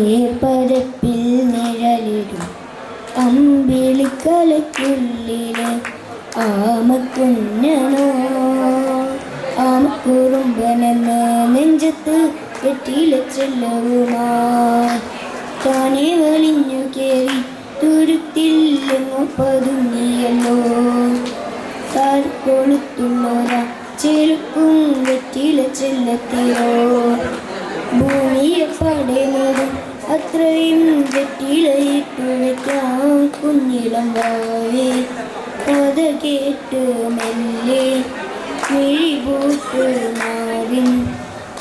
ഏപ്പരപ്പിൽ നിഴലിടും അമ്പിളിക്കലയ്ക്കുള്ളിലെ ആമക്കുഞ്ഞനോ ആമക്കുറുമ്പനെന്ന് നെഞ്ചത്ത് വെട്ടിയില ചെല്ലവുമായി താനെ വലിഞ്ഞു കേറി തുരുത്തില്ലെങ്ങോ പതുങ്ങിയല്ലോ. കൊളുത്തുന്നോരാ ചെലുക്കും വെറ്റില ചെല്ലത്തിയോ. ഭൂമിയെ പടയുന്നതും അത്രയും വെറ്റിലയിട്ടു വയ്ക്കാം കുഞ്ഞിളം വാവേ. കഥ കേട്ട് മെല്ലെ മിഴിപൂട്ട് മാറിൻ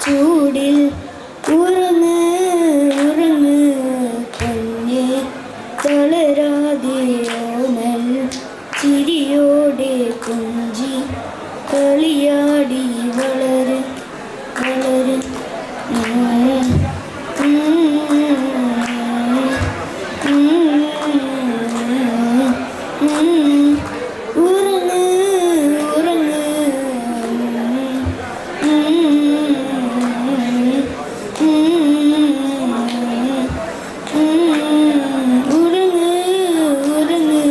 ചൂടിൽ ഉറങ്ങ് ഉറങ്ങ് കുഞ്ഞ് തളരാതെയോമൽ ചിരിയോടെ കുഞ്ചി കളിയാടി വളര് വളര്. ഉറങ്ങ് ഉറങ്ങ് ഉറങ്ങ് ഉറങ്ങ്.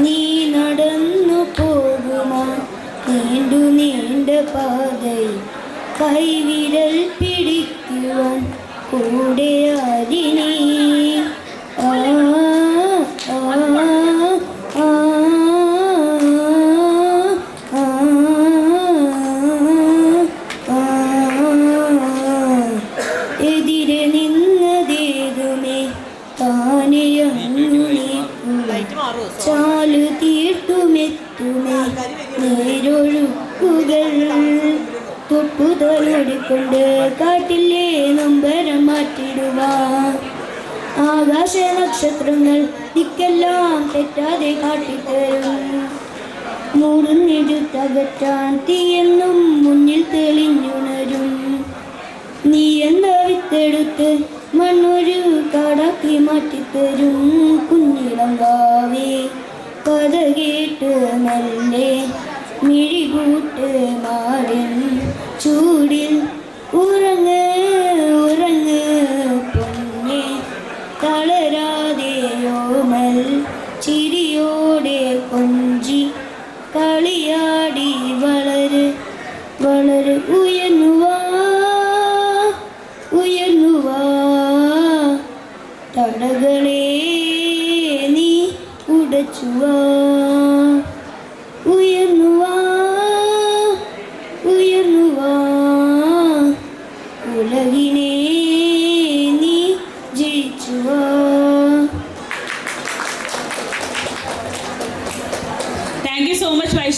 നീ നടന്നു പോകുമാ നീണ്ടു നീണ്ട പാതയിൽ കൈവിരൽ പിടിക്കുവാൻ കൂടെ ആരിനി. എതിരെ നിന്നതേതുമേ താനെയങ്ങു നീക്കുവാൻ ചാലു തീർത്തുമെത്തുമേ നേരൊഴുക്കുകൾ. തൊട്ടുതലോടിക്കൊണ്ട് കാട്ടിലെ നൊമ്പരം മാറ്റിടുവാൻ ആകാശ നക്ഷത്രങ്ങൾ ദിക്കെല്ലാം തെറ്റാതെ കാട്ടിത്തരും. മൂടുന്നിടുത്തകറ്റാൻ തീയെന്നും മുന്നിൽ തെളിഞ്ഞുണരും. നീ എന്താ വിത്തെടുത്ത് മണ്ണൊരു കാടാക്കി മാറ്റിത്തരും കുഞ്ഞിളം വാവേ. കഥ കേട്ട് മെല്ലെ മിഴികൂട്ട് മാറിൻ ചൂടിൽ ഉറങ്ങ് ഉറങ്ങ് പൊന്നെ തളരാതെയോമൽ ചിരിയോടെ കൊഞ്ചി കളിയാടി വളര് വളര്. ഉയർന്നുവാ ഉയർന്നുവാ തടകളെ നീ ഉടച്ചുവാ. ഉയർന്നുവാ ഉയർന്നുവാ ഉലകിനെ നീ ജയിച്ചുവാ. Thank you so much Vaishnav.